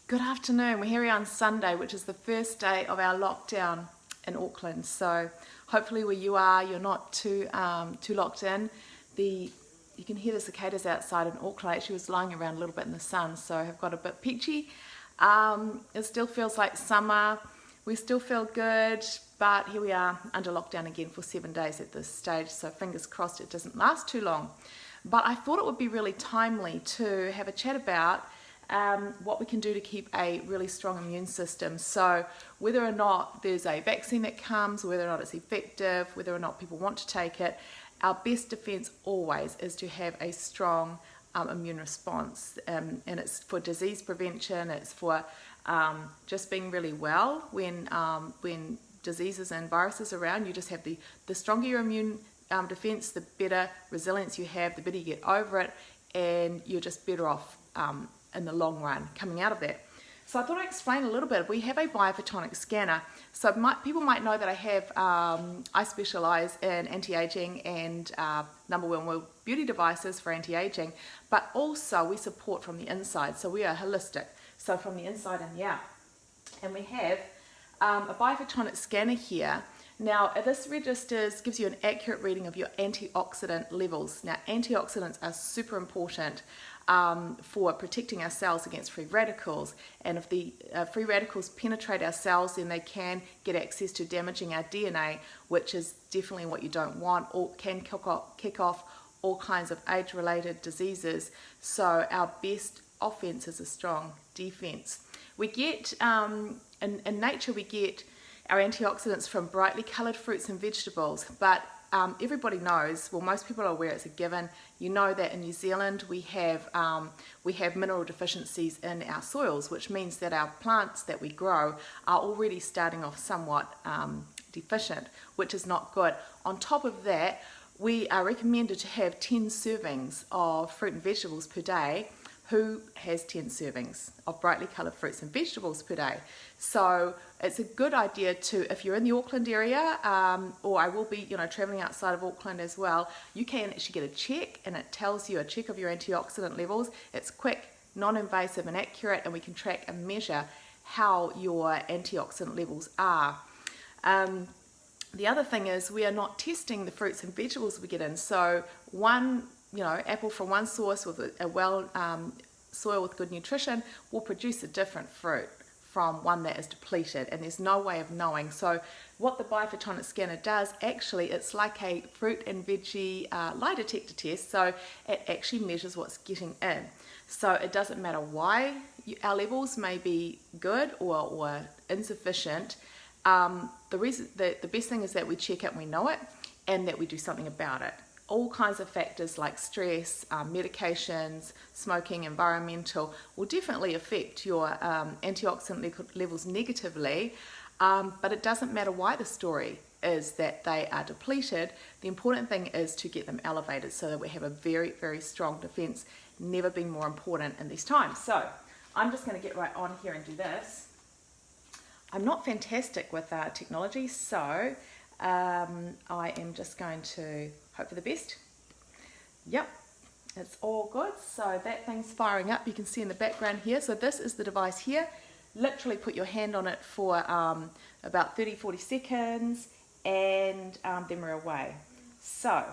Good afternoon. We're here on Sunday, which is the first day of our lockdown in Auckland. So hopefully where you are, you're not too locked in. You can hear the cicadas outside in Auckland. I actually was lying around a little bit in the sun, so I've got a bit peachy. It still feels like summer. We still feel good, but here we are under lockdown again for 7 days at this stage. So fingers crossed it doesn't last too long. But I thought it would be really timely to have a chat about what we can do to keep a really strong immune system. So whether or not there's a vaccine that comes, whether or not it's effective, whether or not people want to take it, our best defense always is to have a strong immune response. And it's for disease prevention, it's for just being really well when diseases and viruses are around. You just have the stronger your immune defense, the better resilience you have, the better you get over it, and you're just better off in the long run coming out of that. So I thought I'd explain a little bit. We have a biophotonic scanner. So people might know that I specialize in anti-aging and No.1 World Beauty devices for anti-aging, but also we support from the inside. So we are holistic, so from the inside and the out. And we have a biophotonic scanner here. Now this gives you an accurate reading of your antioxidant levels. Now antioxidants are super important for protecting our cells against free radicals, and if the free radicals penetrate our cells, then they can get access to damaging our DNA, which is definitely what you don't want, or can kick off all kinds of age-related diseases. So our best offense is a strong defense. We get in nature we get our antioxidants from brightly colored fruits and vegetables, but everybody knows, well, most people are aware, it's a given. You know that in New Zealand we have mineral deficiencies in our soils, which means that our plants that we grow are already starting off somewhat deficient, which is not good. On top of that, we are recommended to have 10 servings of fruit and vegetables per day. Who has 10 servings of brightly coloured fruits and vegetables per day? So it's a good idea to, if you're in the Auckland area, or I will be, travelling outside of Auckland as well, you can actually get a check, and it tells you a check of your antioxidant levels. It's quick, non-invasive and accurate, and we can track and measure how your antioxidant levels are. The other thing is we are not testing the fruits and vegetables we get in. So one apple from one source with a soil with good nutrition will produce a different fruit from one that is depleted, and there's no way of knowing. So what the biophotonic scanner does, actually, it's like a fruit and veggie lie detector test. So it actually measures what's getting in. So it doesn't matter why our levels may be good or insufficient. The best thing is that we check it and we know it, and that we do something about it. All kinds of factors like stress, medications, smoking, environmental will definitely affect your antioxidant levels negatively, but it doesn't matter why the story is that they are depleted. The important thing is to get them elevated so that we have a very, very strong defense. Never been more important in these times. So I'm just going to get right on here and do this. I'm not fantastic with technology, so I am just going to hope for the best. Yep, it's all good. So that thing's firing up. You can see in the background here. So this is the device here. Literally put your hand on it for about 30-40 seconds, and then we're away. So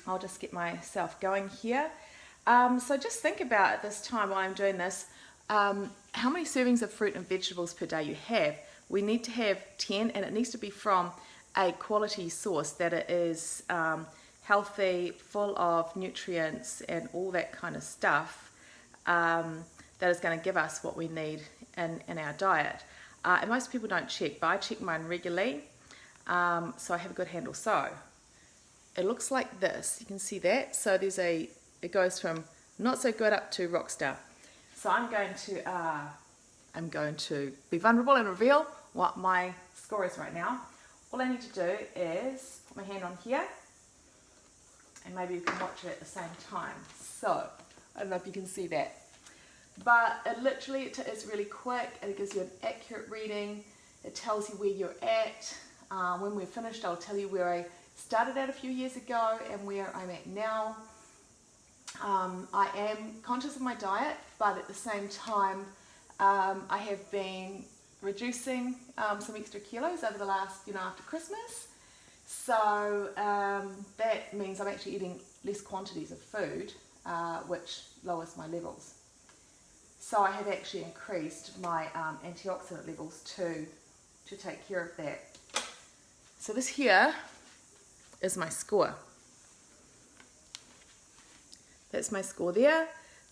I'll just get myself going here. So just think about at this time while I'm doing this, how many servings of fruit and vegetables per day you have. We need to have 10, and it needs to be from a quality source, that it is healthy, full of nutrients and all that kind of stuff, that is going to give us what we need in our diet. And most people don't check, but I check mine regularly, so I have a good handle. So it looks like this. You can see that. So it goes from not so good up to rock star. So I'm going to be vulnerable and reveal what my score is right now. All I need to do is put my hand on here, and maybe you can watch it at the same time. So I don't know if you can see that, but it is really quick, and it gives you an accurate reading. It tells you where you're at. When we're finished, I'll tell you where I started at a few years ago and where I'm at now. I am conscious of my diet, but at the same time, I have been reducing some extra kilos over the last, after Christmas. So that means I'm actually eating less quantities of food, which lowers my levels. So I have actually increased my antioxidant levels to take care of that. So this here is my score. That's my score there.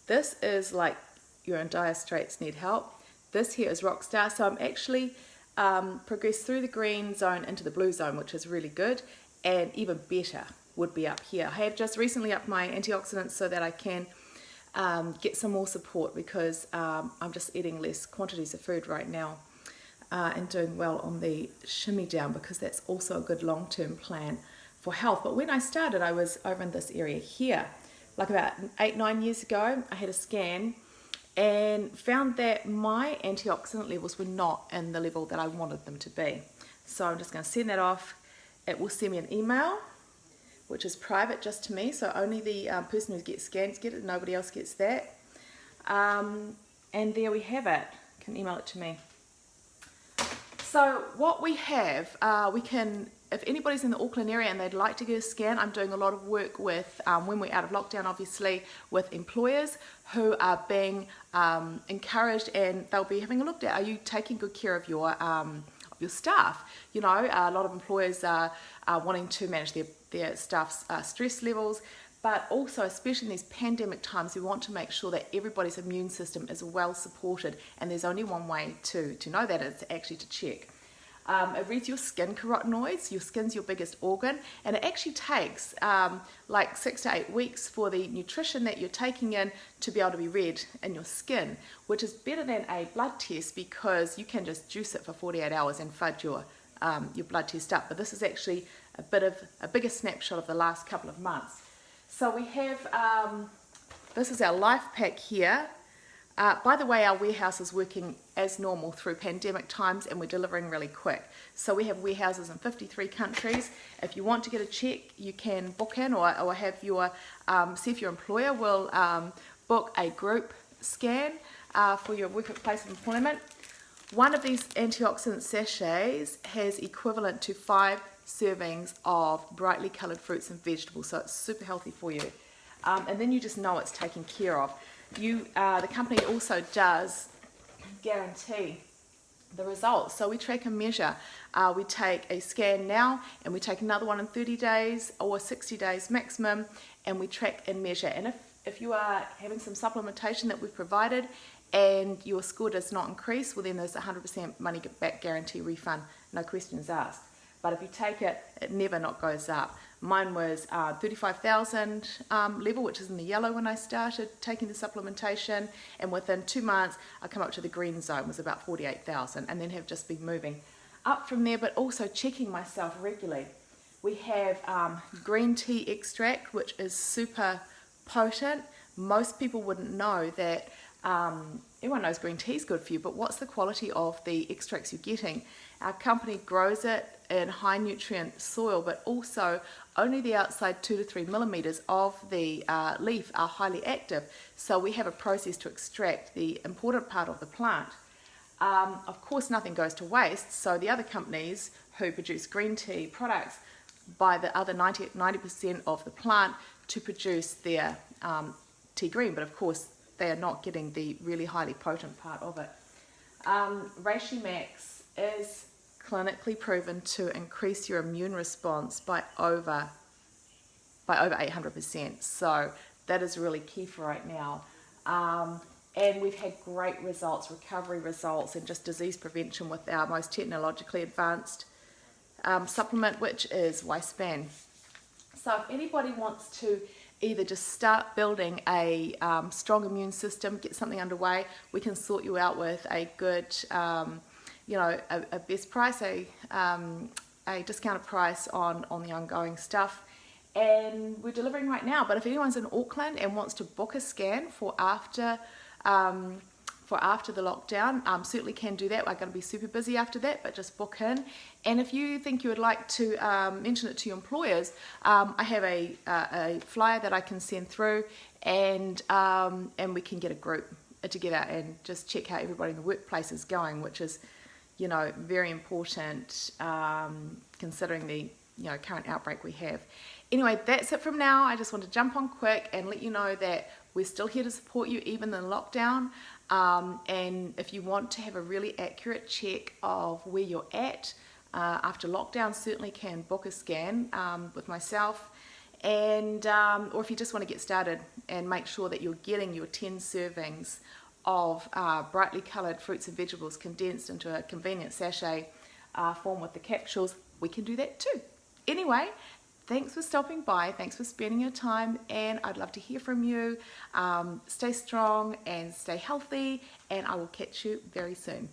This is like you're in dire straits, need help. This here is Rockstar. So I'm actually progressed through the green zone into the blue zone, which is really good, and even better would be up here. I have just recently upped my antioxidants so that I can get some more support, because I'm just eating less quantities of food right now and doing well on the shimmy down, because that's also a good long-term plan for health. But when I started, I was over in this area here, like about 8-9 years ago. I had a scan and found that my antioxidant levels were not in the level that I wanted them to be. So I'm just going to send that off. It will send me an email, which is private just to me, so only the person who gets scans get it, nobody else gets that. And there we have it. You can email it to me. So what we have, we can, if anybody's in the Auckland area and they'd like to get a scan, I'm doing a lot of work with, when we're out of lockdown obviously, with employers who are being encouraged, and they'll be having a look at, are you taking good care of your staff? A lot of employers are wanting to manage their staff's stress levels, but also, especially in these pandemic times, we want to make sure that everybody's immune system is well supported, and there's only one way to know that, it's actually to check. It reads your skin carotenoids. Your skin's your biggest organ, and it actually takes like 6 to 8 weeks for the nutrition that you're taking in to be able to be read in your skin, which is better than a blood test, because you can just juice it for 48 hours and fudge your blood test up. But this is actually a bigger snapshot of the last couple of months. So we have, this is our life pack here. By the way, our warehouse is working as normal through pandemic times, and we're delivering really quick. So we have warehouses in 53 countries. If you want to get a check, you can book in, or have your, see if your employer will book a group scan for your workplace of employment. One of these antioxidant sachets has equivalent to 5 servings of brightly coloured fruits and vegetables, so it's super healthy for you. And then you just know it's taken care of. The company also does guarantee the results. So we track and measure. We take a scan now, and we take another one in 30 days or 60 days maximum, and we track and measure. And if you are having some supplementation that we've provided and your score does not increase, well, then there's 100% money back guarantee refund, no questions asked. But if you take it, it never not goes up. Mine was 35,000 level, which is in the yellow when I started taking the supplementation, and within 2 months I come up to the green zone, was about 48,000, and then have just been moving up from there, but also checking myself regularly. We have green tea extract, which is super potent. Most people wouldn't know that. Everyone knows green tea is good for you, but what's the quality of the extracts you're getting? Our company grows it in high nutrient soil, but also only the outside 2 to 3 millimeters of the leaf are highly active. So we have a process to extract the important part of the plant. Of course, nothing goes to waste. So the other companies who produce green tea products buy the other 90% of the plant to produce their tea green, but of course they are not getting the really highly potent part of it. Reishi Max is clinically proven to increase your immune response by over 800%. So that is really key for right now. And we've had great results, recovery results, and just disease prevention with our most technologically advanced supplement, which is Wispan. So if anybody wants to either just start building a strong immune system, get something underway, we can sort you out with a good, a best price, a discounted price on the ongoing stuff. And we're delivering right now. But if anyone's in Auckland and wants to book a scan for after the lockdown, certainly can do that. We're going to be super busy after that, but just book in. And if you think you would like to mention it to your employers, I have a flyer that I can send through, and we can get a group together and just check how everybody in the workplace is going, which is, you know, very important considering the, you know, current outbreak we have. Anyway, that's it from now. I just want to jump on quick and let you know that we're still here to support you even in lockdown. And if you want to have a really accurate check of where you're at after lockdown, certainly can book a scan with myself. And or if you just want to get started and make sure that you're getting your 10 servings of brightly coloured fruits and vegetables condensed into a convenient sachet form with the capsules, we can do that too. Anyway, thanks for stopping by, thanks for spending your time, and I'd love to hear from you. Stay strong and stay healthy, and I will catch you very soon.